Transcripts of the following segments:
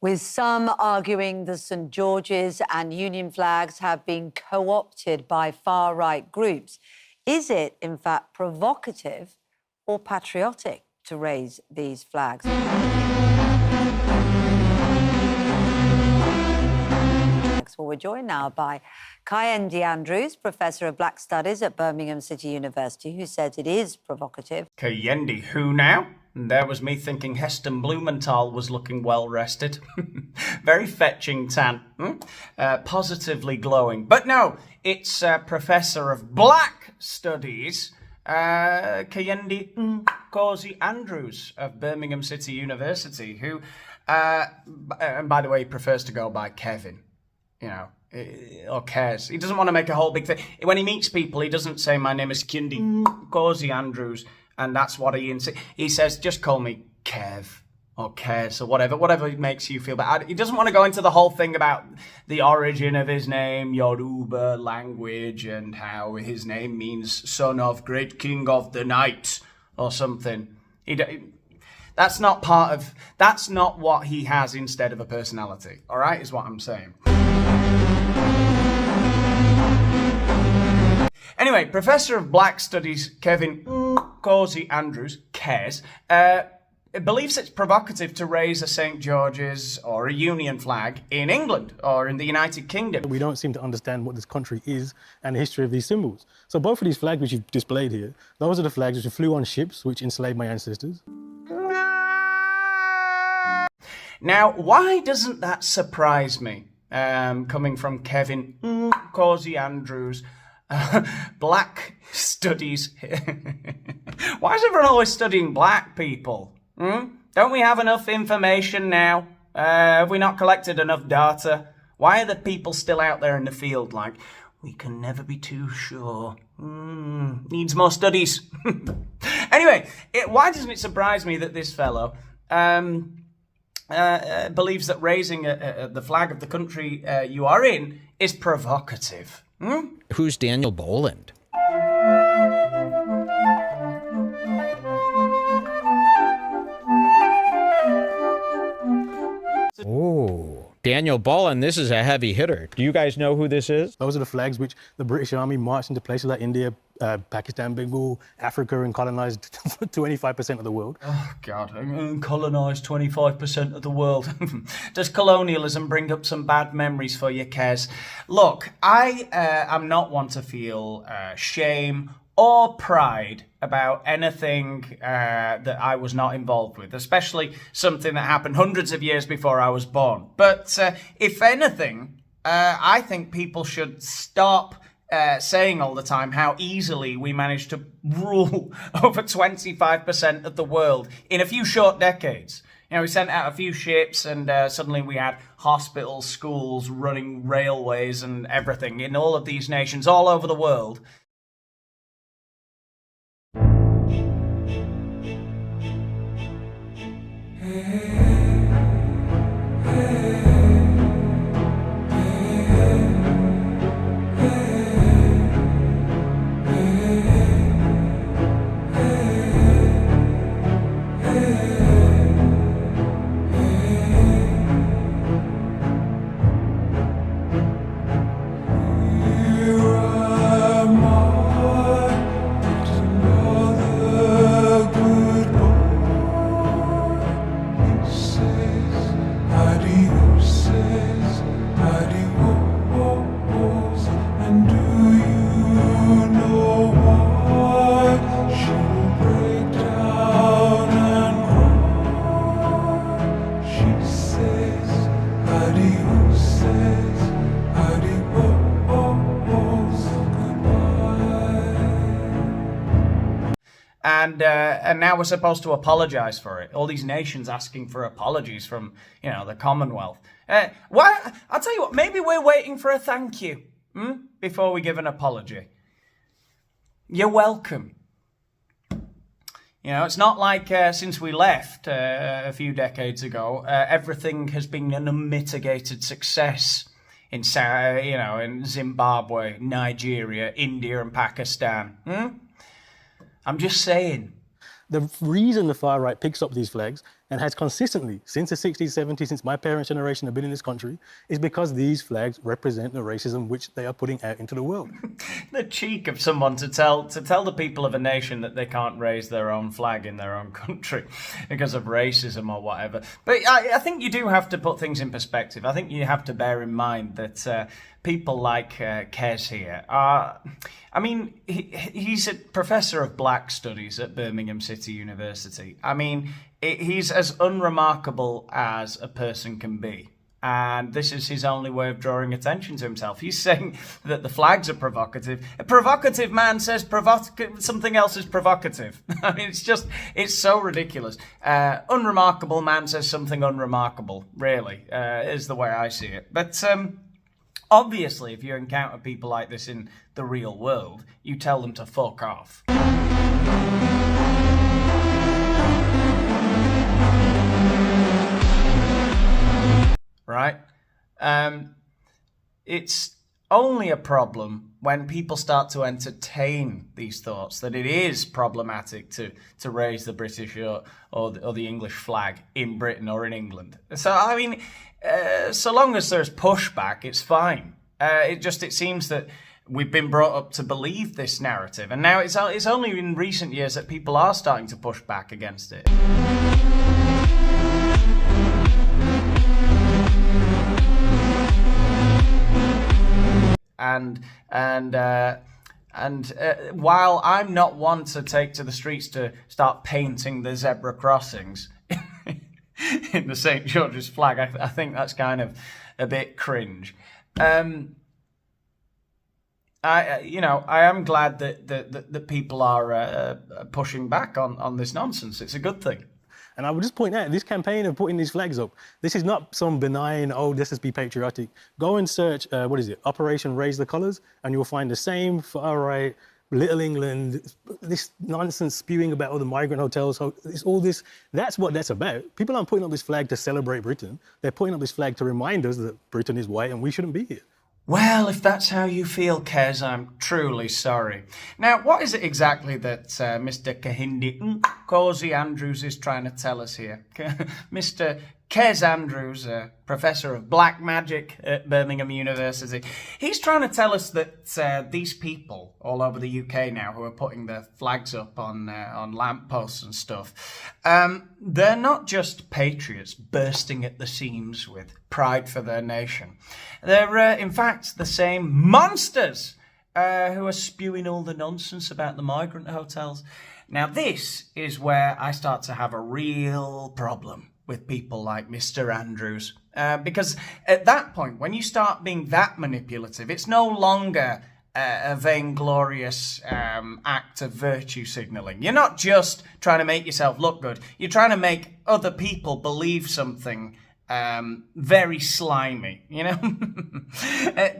With some arguing the St George's and Union flags have been co-opted by far-right groups. Is it, in fact, provocative or patriotic to raise these flags? Well, we're joined now by Kyendi Andrews, Professor of Black Studies at Birmingham City University, who says it is provocative. Kyendi, who now? And there was me thinking Heston Blumenthal was looking well rested. Very fetching tan. Positively glowing. But no, it's Professor of Black Studies, Kyendi Andrews of Birmingham City University, who, and by the way, he prefers to go by Kevin, you know, or cares. He doesn't want to make a whole big thing. When he meets people, he doesn't say, my name is Kyendi Andrews. And that's what he insists. He says, just call me Kev or Kes or whatever makes you feel better. He doesn't want to go into the whole thing about the origin of his name, Yoruba language, and how his name means son of great king of the night or something. That's not what he has instead of a personality. All right, is what I'm saying. Anyway, Professor of Black Studies, Kevin Andrews, cares, believes it's provocative to raise a St. George's or a Union flag in England or in the United Kingdom. We don't seem to understand what this country is and the history of these symbols. So both of these flags which you've displayed here, those are the flags which flew on ships which enslaved my ancestors. Now, why doesn't that surprise me, coming from Kevin Andrews? Black studies. Why is everyone always studying black people? Don't we have enough information now? Have we not collected enough data? Why are the people still out there in the field like, we can never be too sure? Needs more studies. Anyway, why doesn't it surprise me that this fellow believes that raising the flag of the country you are in is provocative? Who's Daniel Boland? Oh, Daniel Boland, this is a heavy hitter. Do you guys know who this is? Those are the flags which the British Army marched into places like India, Pakistan, Bengal, Africa, and colonised 25% of the world. Oh, God, colonised 25% of the world. Does colonialism bring up some bad memories for you, Kez? Look, I am not one to feel shame or pride about anything that I was not involved with, especially something that happened hundreds of years before I was born. But if anything, I think people should stop saying all the time how easily we managed to rule over 25% of the world in a few short decades. You know, we sent out a few ships and suddenly we had hospitals, schools, running railways and everything in all of these nations all over the world. And now we're supposed to apologise for it. All these nations asking for apologies from, you know, the Commonwealth. Why? I'll tell you what, maybe we're waiting for a thank you before we give an apology. You're welcome. You know, it's not like since we left a few decades ago, everything has been an unmitigated success in, in Zimbabwe, Nigeria, India and Pakistan. I'm just saying. The reason the far right picks up these flags and has consistently, since the 60s, 70s, since my parents' generation have been in this country, is because these flags represent the racism which they are putting out into the world. The cheek of someone to tell the people of a nation that they can't raise their own flag in their own country because of racism or whatever. But I think you do have to put things in perspective. I think you have to bear in mind that people like Kez here are... I mean, he's a professor of black studies at Birmingham City University. I mean, he's as unremarkable as a person can be. And this is his only way of drawing attention to himself. He's saying that the flags are provocative. A provocative man says something else is provocative. I mean, it's so ridiculous. Unremarkable man says something unremarkable, really, is the way I see it. But obviously, if you encounter people like this in the real world, you tell them to fuck off. Right? It's only a problem when people start to entertain these thoughts that it is problematic to raise the British or the English flag in Britain or in England. So, I mean, so long as there's pushback, it's fine. It seems that we've been brought up to believe this narrative, and now it's only in recent years that people are starting to push back against it. And while I'm not one to take to the streets to start painting the zebra crossings in the St. George's flag, I think that's kind of a bit cringe. I am glad that people are pushing back on this nonsense. It's a good thing. And I would just point out, this campaign of putting these flags up, this is not some benign, let's just be patriotic. Go and search, Operation Raise the Colours, and you'll find the same far-right, Little England, this nonsense spewing about all the migrant hotels, it's all this. That's what that's about. People aren't putting up this flag to celebrate Britain. They're putting up this flag to remind us that Britain is white and we shouldn't be here. Well, if that's how you feel, Kez, I'm truly sorry. Now, what is it exactly that Mr. Kahindi Cozy Andrews is trying to tell us here? Mr. Kez Andrews, Professor of Black Magic at Birmingham University, he's trying to tell us that these people all over the UK now who are putting their flags up on lampposts and stuff, they're not just patriots bursting at the seams with pride for their nation. They're, in fact, the same monsters who are spewing all the nonsense about the migrant hotels. Now, this is where I start to have a real problem with people like Mr. Andrews. Because at that point, when you start being that manipulative, it's no longer a vainglorious act of virtue signalling. You're not just trying to make yourself look good. You're trying to make other people believe something very slimy, you know?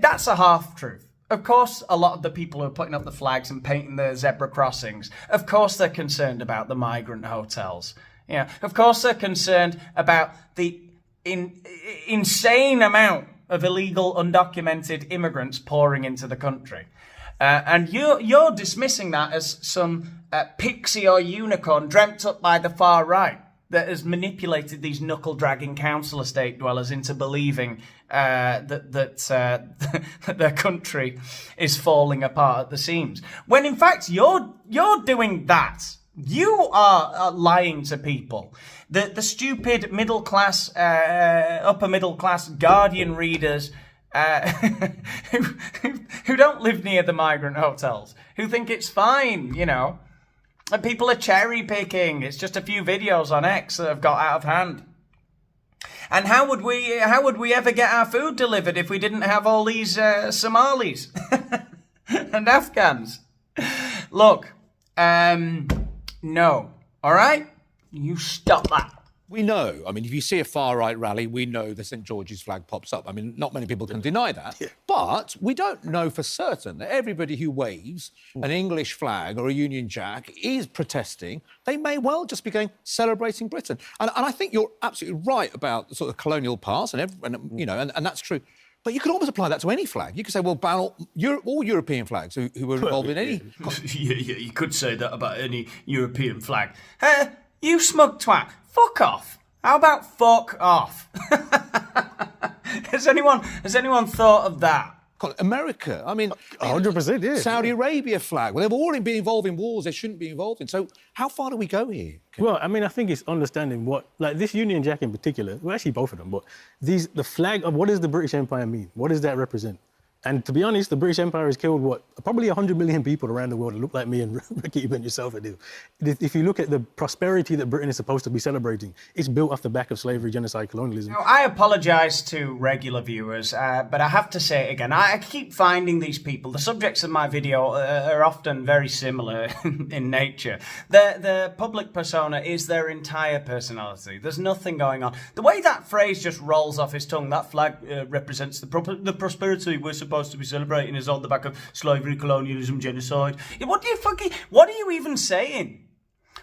That's a half-truth. Of course, a lot of the people who are putting up the flags and painting the zebra crossings, of course they're concerned about the migrant hotels. Yeah, of course they're concerned about the insane amount of illegal, undocumented immigrants pouring into the country. And you're dismissing that as some pixie or unicorn dreamt up by the far right that has manipulated these knuckle-dragging council estate dwellers into believing that their country is falling apart at the seams. When in fact you're doing that. You are lying to people. The stupid middle class, upper middle class Guardian readers who don't live near the migrant hotels, who think it's fine, you know. And people are cherry picking. It's just a few videos on X that have got out of hand. And how would we ever get our food delivered if we didn't have all these Somalis and Afghans? Look, no. All right? You stop that. We know. I mean, if you see a far-right rally, we know the St. George's flag pops up. I mean, not many people can deny that. Yeah. But we don't know for certain that everybody who waves an English flag or a Union Jack is protesting. They may well just be going, celebrating Britain. And I think you're absolutely right about the sort of colonial past and that's true. But you could almost apply that to any flag. You could say, well, ban all European flags who were involved in any... Yeah, you could say that about any European flag. You smug twat, fuck off. How about fuck off? Has anyone thought of that? America, I mean... 100%, yeah. Saudi Arabia flag. Well, they've already been involved in wars they shouldn't be involved in. So how far do we go here? Well, I mean, I think it's understanding what, like this Union Jack in particular, well, actually both of them, but the flag of what does the British Empire mean? What does that represent? And to be honest, the British Empire has killed, probably 100 million people around the world that look like me and Ricky and yourself do. If you look at the prosperity that Britain is supposed to be celebrating, it's built off the back of slavery, genocide, colonialism. Now, I apologise to regular viewers, but I have to say it again. I keep finding these people, the subjects of my video are often very similar in nature. The public persona is their entire personality. There's nothing going on. The way that phrase just rolls off his tongue, that flag represents the prosperity we're supposed to be celebrating is on the back of slavery, colonialism, genocide. What are you even saying?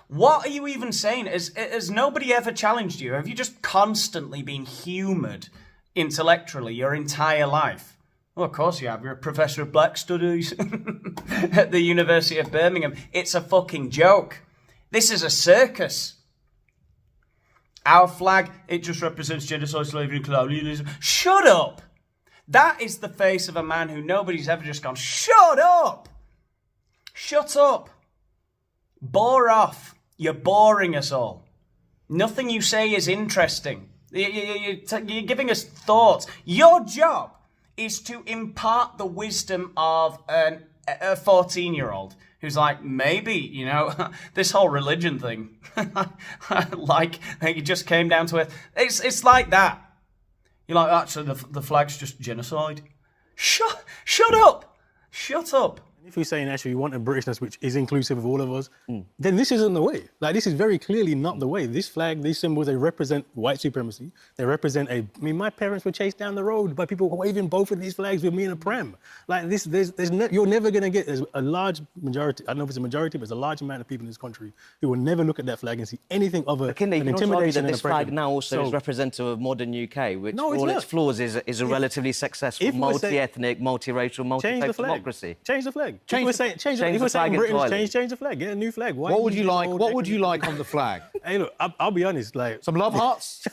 What are you even saying? Has nobody ever challenged you? Have you just constantly been humoured intellectually your entire life? Well, of course you have. You're a professor of black studies at the University of Birmingham. It's a fucking joke. This is a circus. Our flag, it just represents genocide, slavery, colonialism. Shut up! That is the face of a man who nobody's ever just gone, shut up! Shut up! Bore off. You're boring us all. Nothing you say is interesting. You're giving us thoughts. Your job is to impart the wisdom of a 14-year-old who's like, maybe, this whole religion thing, like it just came down to it. It's like that. You're like, actually, the flag's just genocide. Shut up! Shut up! If you're saying actually you want a Britishness which is inclusive of all of us, then this isn't the way. Like, this is very clearly not the way. This flag, these symbols, they represent white supremacy. They represent my parents were chased down the road by people waving both of these flags with me in a pram. Like, you're never going to get, there's a large majority, I don't know if it's a majority, but there's a large amount of people in this country who will never look at that flag and see anything other than intimidation and this flag oppression. now also is representative of modern UK, which, for all its flaws, is a relatively successful, multi-ethnic, multiracial, multi-faith democracy. Change the flag. Change the the flag Britain, change the flag. Get a new flag. What would you like? What would you like on the flag? Hey, look, I'll be honest. Like, some love hearts.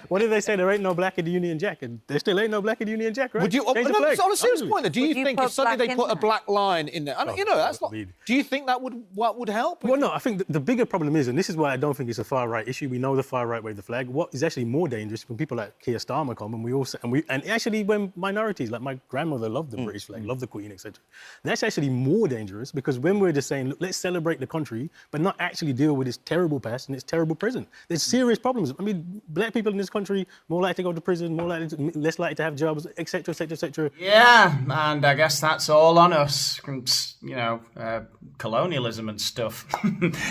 What did they say? There ain't no black in the Union Jack, and there still ain't no black in the Union Jack, right? Would you? On a serious point, do you think if suddenly they put a black line in there, that's not. Do you think that would help? Well, no. I think the bigger problem is, and this is why I don't think it's a far right issue. We know the far right wave the flag. What is actually more dangerous when people like Keir Starmer come, and actually when minorities like my grandmother loved the British flag, loved the Queen, etc. That's actually more dangerous because when we're just saying, look, let's celebrate the country, but not actually deal with its terrible past and its terrible present. There's serious problems. I mean, black people in this country more likely to go to prison, less likely to have jobs, etc., etc., etc. Yeah, and I guess that's all on us. Colonialism and stuff.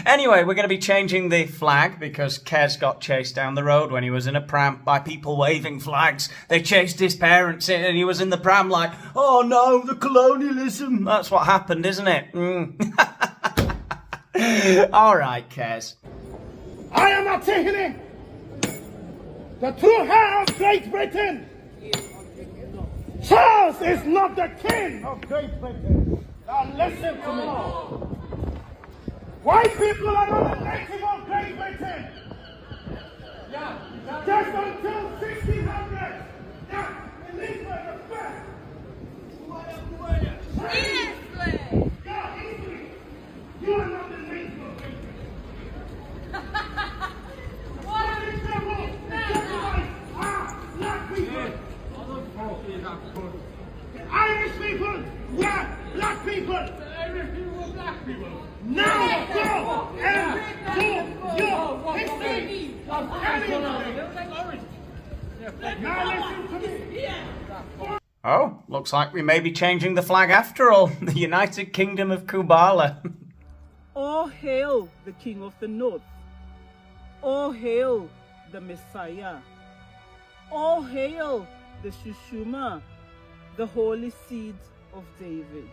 Anyway, we're going to be changing the flag because Kez got chased down the road when he was in a pram by people waving flags. They chased his parents in and he was in the pram like, oh no, the colonialism. That's what happened, isn't it? All right, Kez. I am Antigone, the true heir of Great Britain. Charles is not the king of Great Britain. Now listen to me. White people are not the native of Great Britain. Just until 1600. Elizabeth the First. You are not the native of Great Britain. What is the rule? Black people. Irish people, black people. Irish people were black people. Now go and do your history of everybody. Now listen to me. Oh, looks like we may be changing the flag after all. The United Kingdom of Kubala. Oh, hail the King of the North. Oh, hail the Messiah. Oh, hail the Shushuma, the holy seed of David.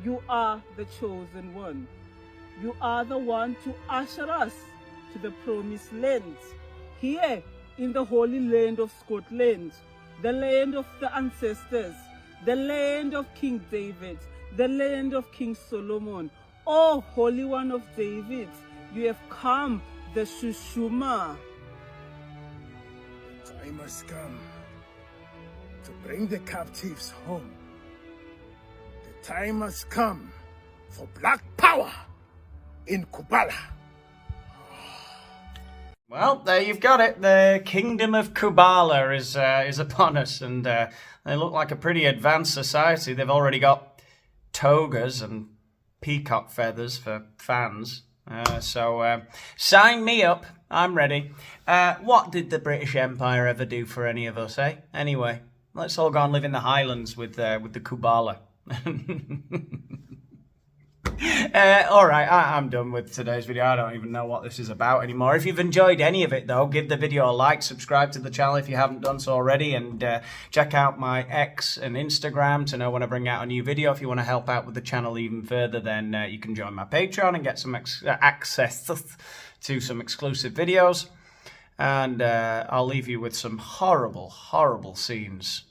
You are the chosen one. You are the one to usher us to the promised land. Here in the holy land of Scotland, the land of the ancestors, the land of King David, the land of King Solomon. Oh, Holy One of David, you have come the Shushuma. The time has come to bring the captives home. The time has come for black power in Kubala. Well, there you've got it. The kingdom of Kubala is upon us, and they look like a pretty advanced society. They've already got togas and peacock feathers for fans. So sign me up. I'm ready. What did the British Empire ever do for any of us, eh? Anyway, let's all go and live in the Highlands with the Kubala. All right, I'm done with today's video. I don't even know what this is about anymore. If you've enjoyed any of it, though, give the video a like, subscribe to the channel if you haven't done so already, and check out my X and Instagram to know when I bring out a new video. If you want to help out with the channel even further, then you can join my Patreon and get some access to some exclusive videos. And I'll leave you with some horrible, horrible scenes